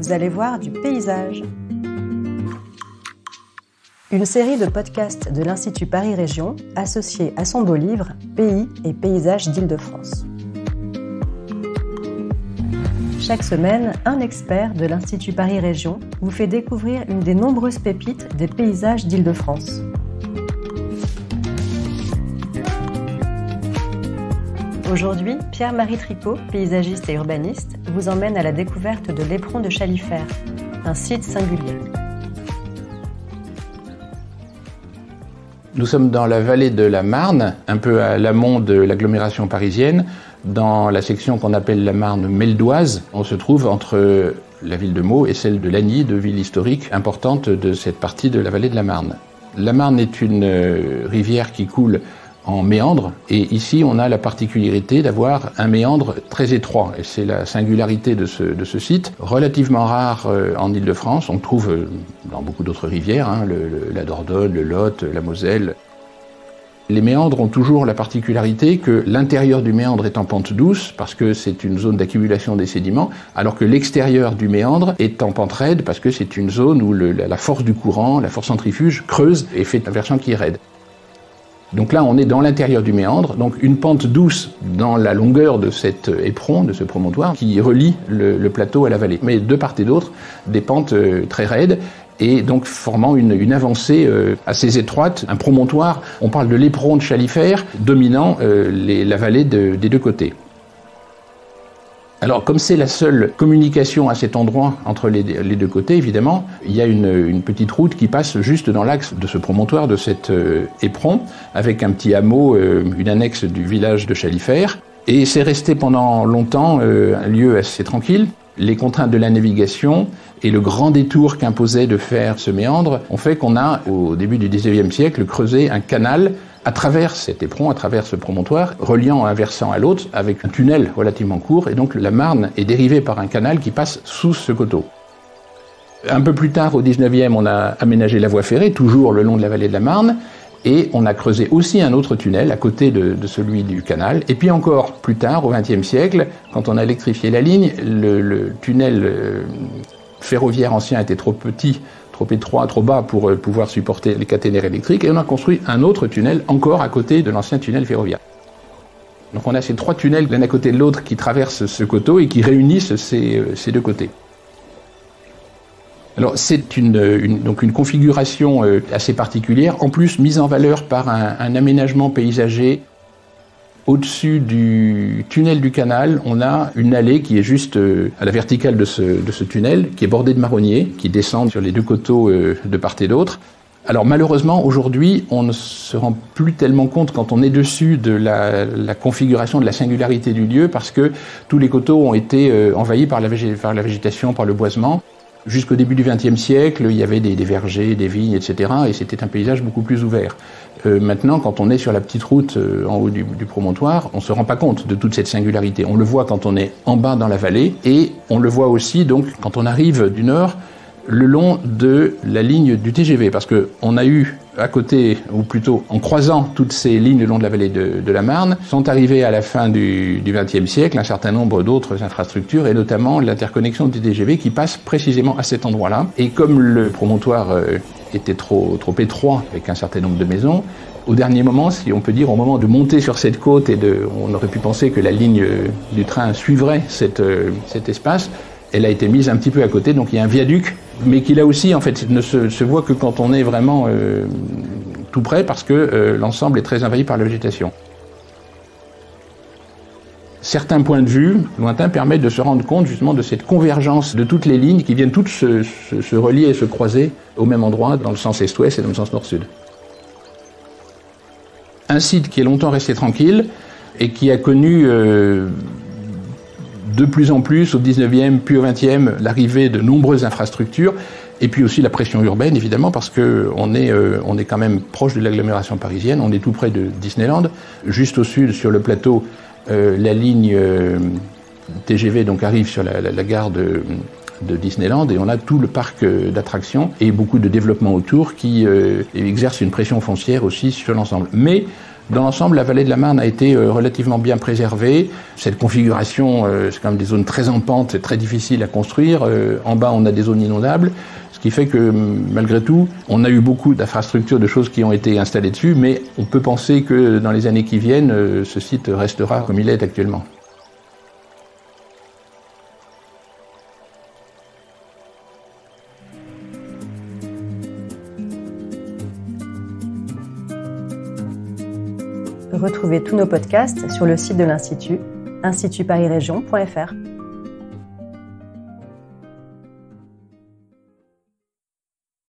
vous allez voir du paysage. Une série de podcasts de l'Institut Paris Région associée à son beau livre « Pays et paysages d'Île-de-France ». Chaque semaine, un expert de l'Institut Paris Région vous fait découvrir une des nombreuses pépites des paysages d'Île-de-France. Aujourd'hui, Pierre-Marie Tricot, paysagiste et urbaniste, vous emmène à la découverte de l'éperon de Chalifert, un site singulier. Nous sommes dans la vallée de la Marne, un peu à l'amont de l'agglomération parisienne, dans la section qu'on appelle la Marne meldoise. On se trouve entre la ville de Meaux et celle de Lagny, deux villes historiques importantes de cette partie de la vallée de la Marne. La Marne est une rivière qui coule en méandre, et ici on a la particularité d'avoir un méandre très étroit, et c'est la singularité de ce site, relativement rare en Île-de-France. On le trouve dans beaucoup d'autres rivières, la Dordogne, le Lot, la Moselle. Les méandres ont toujours la particularité que l'intérieur du méandre est en pente douce, parce que c'est une zone d'accumulation des sédiments, alors que l'extérieur du méandre est en pente raide, parce que c'est une zone où la force du courant, la force centrifuge, creuse et fait un versant qui est raide. Donc là, on est dans l'intérieur du méandre, donc une pente douce dans la longueur de cet éperon, de ce promontoire, qui relie le plateau à la vallée. Mais de part et d'autre, des pentes très raides, et donc formant une avancée assez étroite, un promontoire. On parle de l'éperon de Chalifert, dominant la vallée des deux côtés. Alors, comme c'est la seule communication à cet endroit entre les deux côtés, évidemment, il y a une petite route qui passe juste dans l'axe de ce promontoire, de cet éperon, avec un petit hameau, une annexe du village de Chalifert. Et c'est resté pendant longtemps un lieu assez tranquille. Les contraintes de la navigation et le grand détour qu'imposait de faire ce méandre ont fait qu'on a, au début du XIXe siècle, creusé un canal à travers cet éperon, à travers ce promontoire, reliant un versant à l'autre avec un tunnel relativement court, et donc la Marne est dérivée par un canal qui passe sous ce coteau. Un peu plus tard, au XIXe, on a aménagé la voie ferrée, toujours le long de la vallée de la Marne, et on a creusé aussi un autre tunnel à côté de celui du canal. Et puis encore plus tard, au XXe siècle, quand on a électrifié la ligne, le tunnel ferroviaire ancien était trop petit, trop étroit, trop bas pour pouvoir supporter les caténaires électriques, et on a construit un autre tunnel encore à côté de l'ancien tunnel ferroviaire. Donc on a ces trois tunnels l'un à côté de l'autre qui traversent ce coteau et qui réunissent ces deux côtés. Alors c'est une configuration assez particulière, en plus mise en valeur par un aménagement paysager. Au-dessus du tunnel du canal, on a une allée qui est juste à la verticale de ce tunnel, qui est bordée de marronniers, qui descendent sur les deux coteaux de part et d'autre. Alors malheureusement, aujourd'hui, on ne se rend plus tellement compte quand on est dessus de la configuration, de la singularité du lieu, parce que tous les coteaux ont été envahis par la végétation, par le boisement. Jusqu'au début du XXe siècle, il y avait des vergers, des vignes, etc. Et c'était un paysage beaucoup plus ouvert. Maintenant, quand on est sur la petite route en haut du promontoire, on ne se rend pas compte de toute cette singularité. On le voit quand on est en bas dans la vallée, et on le voit aussi donc quand on arrive du nord, le long de la ligne du TGV, parce qu'on a eu à côté, ou plutôt en croisant toutes ces lignes le long de la vallée de la Marne, sont arrivées à la fin du XXe siècle un certain nombre d'autres infrastructures, et notamment l'interconnexion du TGV qui passe précisément à cet endroit-là. Et comme le promontoire était trop étroit, avec un certain nombre de maisons, au dernier moment, si on peut dire, au moment de monter sur cette côte, on aurait pu penser que la ligne du train suivrait cet espace, elle a été mise un petit peu à côté, donc il y a un viaduc, mais qui là aussi en fait ne se voit que quand on est vraiment tout près, parce que l'ensemble est très envahi par la végétation. Certains points de vue lointains permettent de se rendre compte justement de cette convergence de toutes les lignes qui viennent toutes se relier et se croiser au même endroit, dans le sens est-ouest et dans le sens nord-sud. Un site qui est longtemps resté tranquille et qui a connu de plus en plus, au 19e puis au 20e, l'arrivée de nombreuses infrastructures, et puis aussi la pression urbaine, évidemment, parce qu'on est quand même proche de l'agglomération parisienne, on est tout près de Disneyland. Juste au sud, sur le plateau, la ligne TGV donc, arrive sur la gare de Disneyland, et on a tout le parc d'attractions et beaucoup de développement autour qui exerce une pression foncière aussi sur l'ensemble. Mais Dans l'ensemble, la vallée de la Marne a été relativement bien préservée. Cette configuration, c'est quand même des zones très en pente, c'est très difficile à construire. En bas, on a des zones inondables, ce qui fait que malgré tout, on a eu beaucoup d'infrastructures, de choses qui ont été installées dessus, mais on peut penser que dans les années qui viennent, ce site restera comme il est actuellement. Retrouvez tous nos podcasts sur le site de l'Institut, institutparisregion.fr.